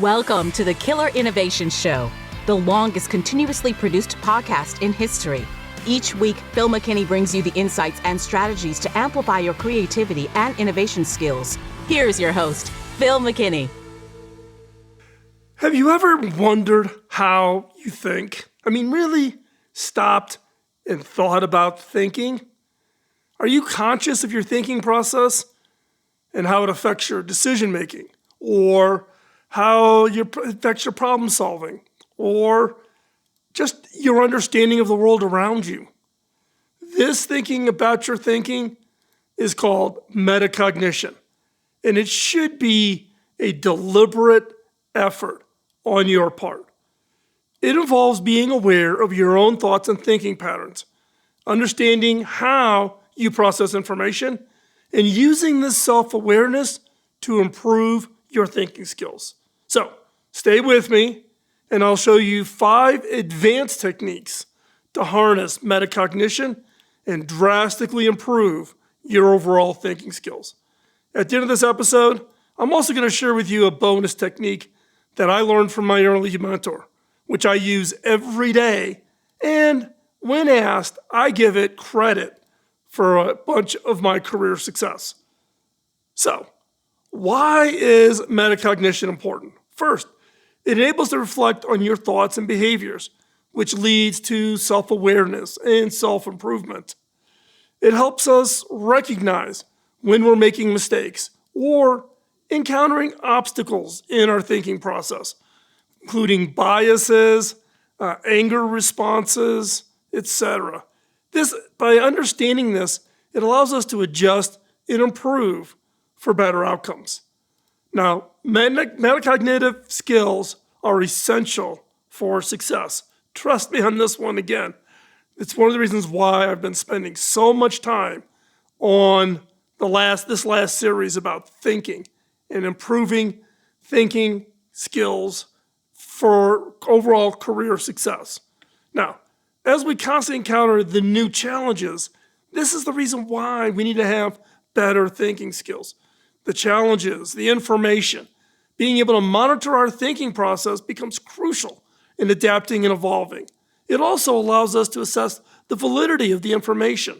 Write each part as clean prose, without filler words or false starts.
Welcome to the Killer Innovation Show, the longest continuously produced podcast in history. Each week, Phil McKinney brings you the insights and strategies to amplify your creativity and innovation skills. Here's your host, Phil McKinney. Have you ever wondered how you think? Really stopped and thought about thinking? Are you conscious of your thinking process and how it affects your decision making, or how it affects your problem solving, or just your understanding of the world around you? This thinking about your thinking is called metacognition, and it should be a deliberate effort on your part. It involves being aware of your own thoughts and thinking patterns, understanding how you process information, and using this self-awareness to improve your thinking skills. So, stay with me, and I'll show you 5 advanced techniques to harness metacognition and drastically improve your overall thinking skills. At the end of this episode, I'm also going to share with you a bonus technique that I learned from my early mentor, which I use every day, and when asked, I give it credit for a bunch of my career success. So, why is metacognition important? First, it enables to reflect on your thoughts and behaviors, which leads to self-awareness and self-improvement. It helps us recognize when we're making mistakes or encountering obstacles in our thinking process, including biases, anger responses, etc. By understanding this, it allows us to adjust and improve for better outcomes. Now, metacognitive skills are essential for success. Trust me on this one again. It's one of the reasons why I've been spending so much time on this last series about thinking and improving thinking skills for overall career success. Now, as we constantly encounter the new challenges, this is the reason why we need to have better thinking skills. The challenges, the information, being able to monitor our thinking process becomes crucial in adapting and evolving. It also allows us to assess the validity of the information.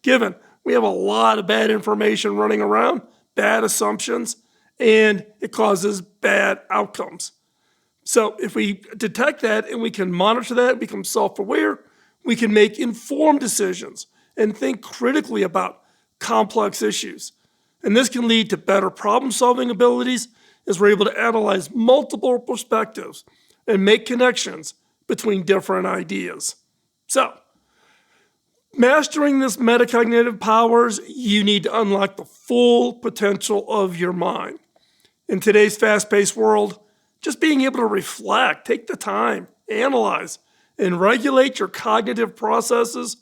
Given we have a lot of bad information running around, bad assumptions, and it causes bad outcomes. So if we detect that and we can monitor that, become self-aware, we can make informed decisions and think critically about complex issues. And this can lead to better problem-solving abilities as we're able to analyze multiple perspectives and make connections between different ideas. So, mastering this metacognitive powers, you need to unlock the full potential of your mind. In today's fast-paced world, just being able to reflect, take the time, analyze, and regulate your cognitive processes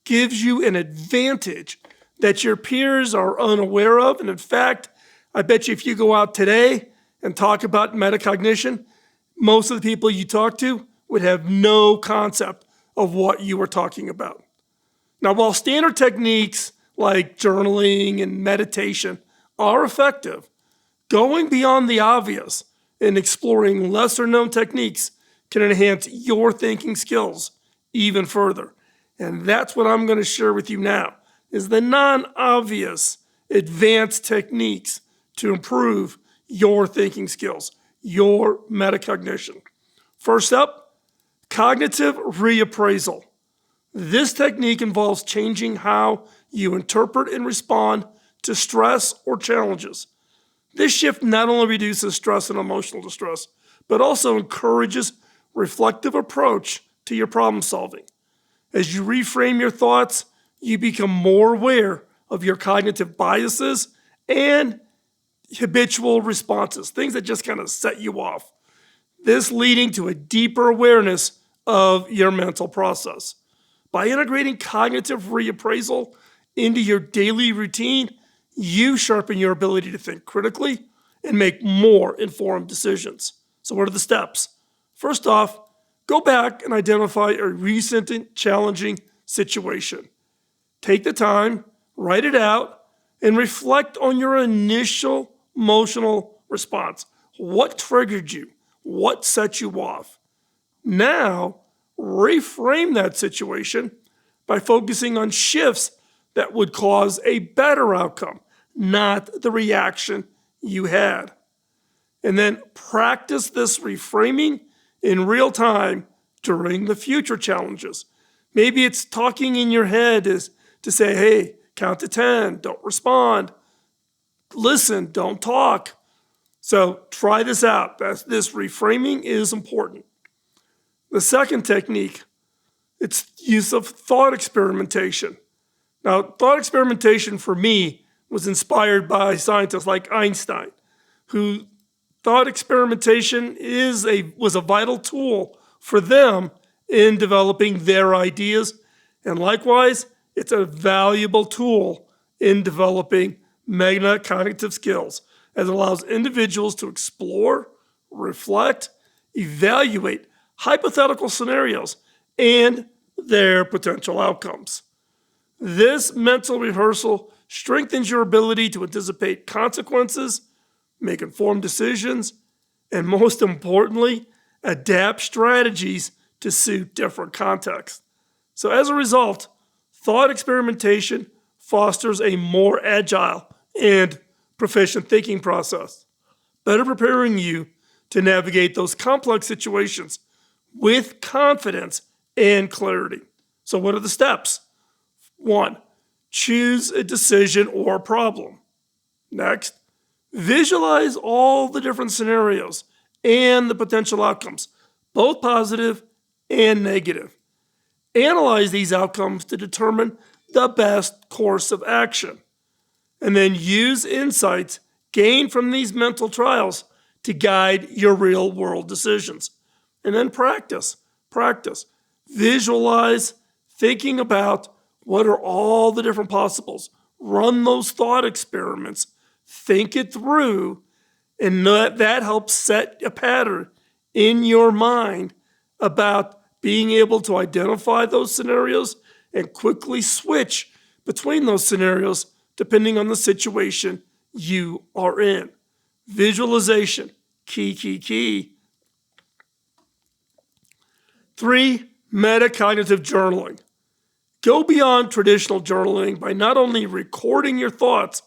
gives you an advantage that your peers are unaware of. And in fact, I bet you if you go out today and talk about metacognition, most of the people you talk to would have no concept of what you were talking about. Now, while standard techniques like journaling and meditation are effective, going beyond the obvious and exploring lesser known techniques can enhance your thinking skills even further. And that's what I'm going to share with you now, is the non-obvious advanced techniques to improve your thinking skills, your metacognition. First up, cognitive reappraisal. This technique involves changing how you interpret and respond to stress or challenges. This shift not only reduces stress and emotional distress, but also encourages reflective approach to your problem solving. As you reframe your thoughts, you become more aware of your cognitive biases and habitual responses, things that just kind of set you off. This leading to a deeper awareness of your mental process. By integrating cognitive reappraisal into your daily routine, you sharpen your ability to think critically and make more informed decisions. So what are the steps? First off, go back and identify a recent and challenging situation. Take the time, write it out, and reflect on your initial emotional response. What triggered you? What set you off? Now, reframe that situation by focusing on shifts that would cause a better outcome, not the reaction you had. And then practice this reframing in real time during the future challenges. Maybe it's talking in your head is to say, hey, count to 10, don't respond, listen, don't talk. So try this out. This reframing is important. The second technique, it's use of thought experimentation. Now, thought experimentation for me was inspired by scientists like Einstein, who thought experimentation was a vital tool for them in developing their ideas. And likewise, it's a valuable tool in developing metacognitive skills, as it allows individuals to explore, reflect, evaluate hypothetical scenarios and their potential outcomes. This mental rehearsal strengthens your ability to anticipate consequences, make informed decisions, and most importantly, adapt strategies to suit different contexts. So as a result, thought experimentation fosters a more agile and proficient thinking process, better preparing you to navigate those complex situations with confidence and clarity. So what are the steps? 1, choose a decision or problem. Next, visualize all the different scenarios and the potential outcomes, both positive and negative. Analyze these outcomes to determine the best course of action. And then use insights gained from these mental trials to guide your real world decisions. And then practice. Visualize thinking about what are all the different possibles. Run those thought experiments. Think it through. And that helps set a pattern in your mind about being able to identify those scenarios and quickly switch between those scenarios depending on the situation you are in. Visualization, key. 3, metacognitive journaling. Go beyond traditional journaling by not only recording your thoughts,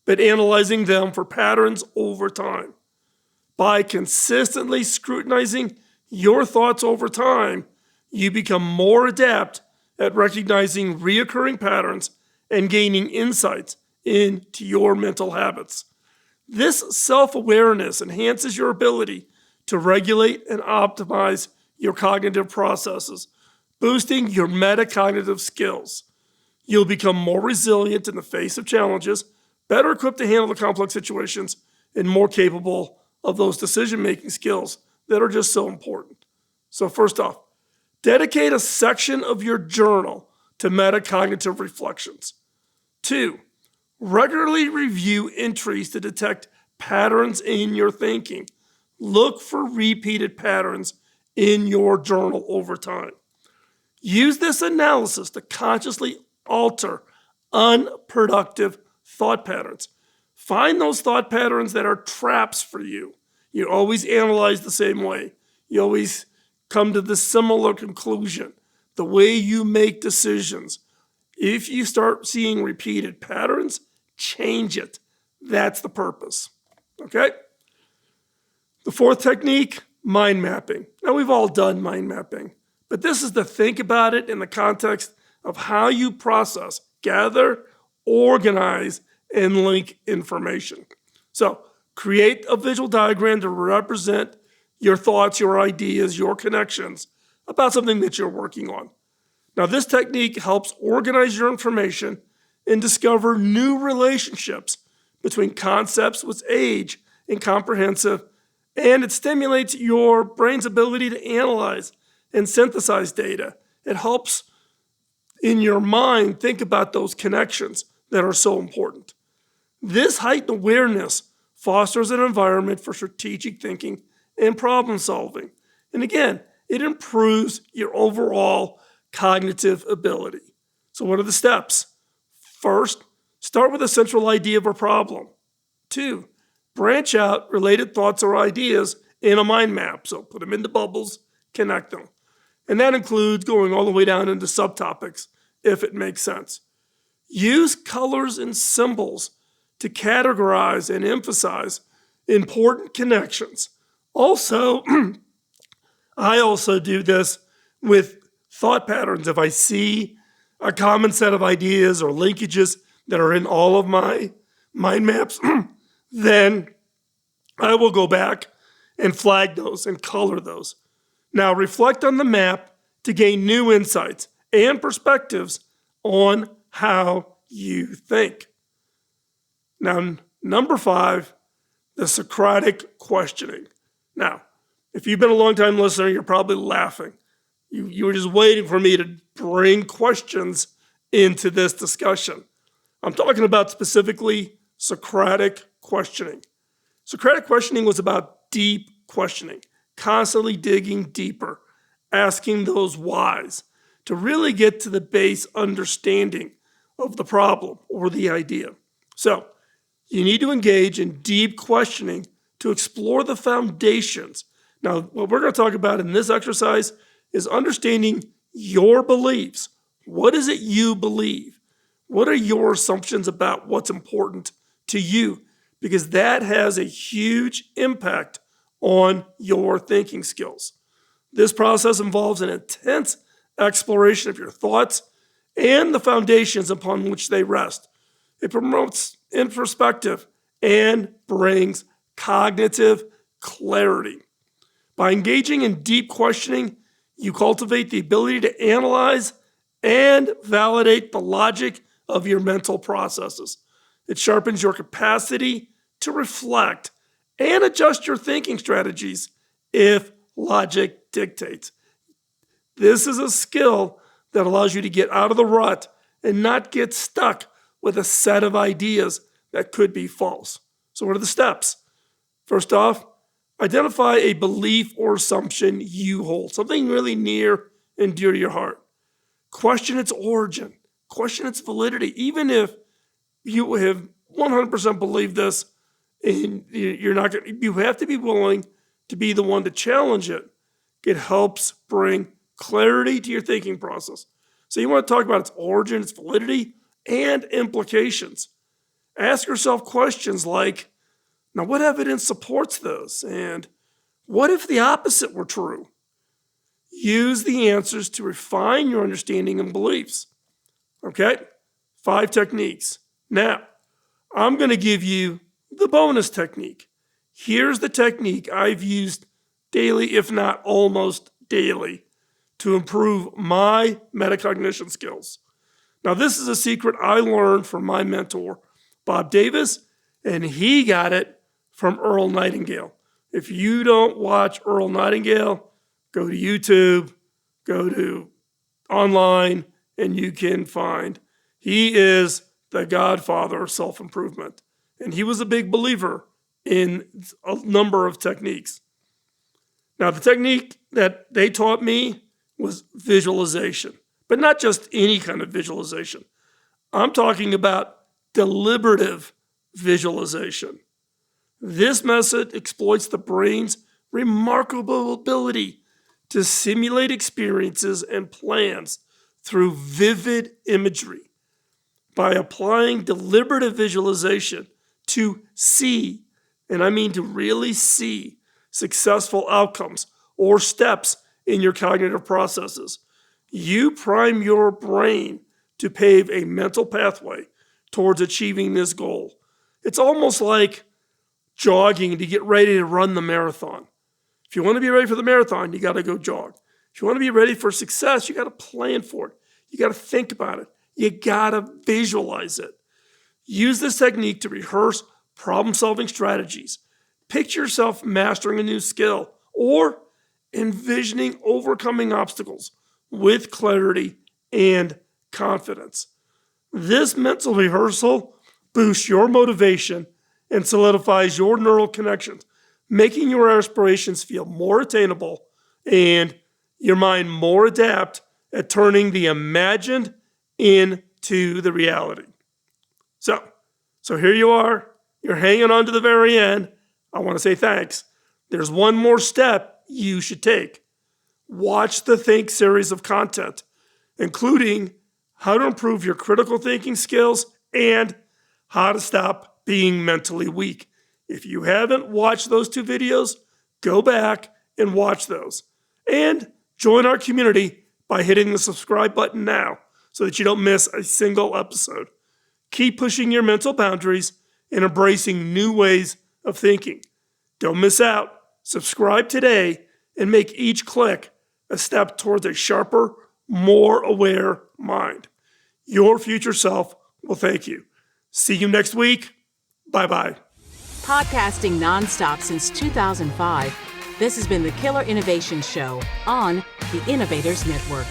but analyzing them for patterns over time. By consistently scrutinizing your thoughts over time, you become more adept at recognizing reoccurring patterns and gaining insights into your mental habits. This self-awareness enhances your ability to regulate and optimize your cognitive processes, boosting your metacognitive skills. You'll become more resilient in the face of challenges, better equipped to handle the complex situations, and more capable of those decision-making skills that are just so important. So first off, dedicate a section of your journal to metacognitive reflections. 2, regularly review entries to detect patterns in your thinking. Look for repeated patterns in your journal over time. Use this analysis to consciously alter unproductive thought patterns. Find those thought patterns that are traps for you. You always analyze the same way. You always come to the similar conclusion. The way you make decisions. If you start seeing repeated patterns, change it. That's the purpose. Okay? The 4th technique, mind mapping. Now, we've all done mind mapping, but this is to think about it in the context of how you process, gather, organize, and link information. So, create a visual diagram to represent your thoughts, your ideas, your connections about something that you're working on. Now, this technique helps organize your information and discover new relationships between concepts with age and comprehensive, and it stimulates your brain's ability to analyze and synthesize data. It helps in your mind think about those connections that are so important. This heightened awareness fosters an environment for strategic thinking and problem solving. And again, it improves your overall cognitive ability. So what are the steps? First, start with a central idea of a problem. 2, Branch out related thoughts or ideas in a mind map. So put them into bubbles, connect them. And that includes going all the way down into subtopics if it makes sense. Use colors and symbols to categorize and emphasize important connections. Also, I also do this with thought patterns. If I see a common set of ideas or linkages that are in all of my mind maps, then I will go back and flag those and color those. Now reflect on the map to gain new insights and perspectives on how you think. Now, number 5, the Socratic questioning. Now, if you've been a long time listener, you're probably laughing. You were just waiting for me to bring questions into this discussion. I'm talking about specifically Socratic questioning. Socratic questioning was about deep questioning, constantly digging deeper, asking those whys to really get to the base understanding of the problem or the idea. So, you need to engage in deep questioning to explore the foundations. Now, what we're going to talk about in this exercise is understanding your beliefs. What is it you believe? What are your assumptions about what's important to you? Because that has a huge impact on your thinking skills. This process involves an intense exploration of your thoughts and the foundations upon which they rest. It promotes introspective and brings cognitive clarity. By engaging in deep questioning, you cultivate the ability to analyze and validate the logic of your mental processes. It sharpens your capacity to reflect and adjust your thinking strategies if logic dictates. This is a skill that allows you to get out of the rut and not get stuck with a set of ideas that could be false. So what are the steps? First off, identify a belief or assumption you hold, something really near and dear to your heart. Question its origin, question its validity. Even if you have 100% believed this, and you have to be willing to be the one to challenge it. It helps bring clarity to your thinking process. So you want to talk about its origin, its validity, and implications. Ask yourself questions like, now what evidence supports this? And what if the opposite were true? Use the answers to refine your understanding and beliefs. Okay? 5 techniques. Now, I'm going to give you the bonus technique. Here's the technique I've used daily, if not almost daily, to improve my metacognition skills. Now, this is a secret I learned from my mentor, Bob Davis, and he got it from Earl Nightingale. If you don't watch Earl Nightingale, go to YouTube, go to online, and you can find. He is the godfather of self-improvement. And he was a big believer in a number of techniques. Now, the technique that they taught me was visualization, but not just any kind of visualization. I'm talking about deliberative visualization. This method exploits the brain's remarkable ability to simulate experiences and plans through vivid imagery. By applying deliberative visualization to see, and I mean to really see, successful outcomes or steps in your cognitive processes, you prime your brain to pave a mental pathway towards achieving this goal. It's almost like jogging to get ready to run the marathon. If you want to be ready for the marathon, you got to go jog. If you want to be ready for success, you got to plan for it. You got to think about it. You got to visualize it. Use this technique to rehearse problem-solving strategies. Picture yourself mastering a new skill or envisioning overcoming obstacles with clarity and confidence. This mental rehearsal boosts your motivation and solidifies your neural connections, making your aspirations feel more attainable and your mind more adept at turning the imagined into the reality. So here you are. you're hanging on to the very end, I want to say thanks. There's one more step you should take. Watch the Think series of content, including how to improve your critical thinking skills and how to stop being mentally weak. If you haven't watched those 2 videos, go back and watch those. And join our community by hitting the subscribe button now so that you don't miss a single episode. Keep pushing your mental boundaries and embracing new ways of thinking. Don't miss out. Subscribe today and make each click a step towards a sharper, more aware mind. Your future self will thank you. See you next week. Bye-bye. Podcasting nonstop since 2005, this has been the Killer Innovation Show on the Innovators Network.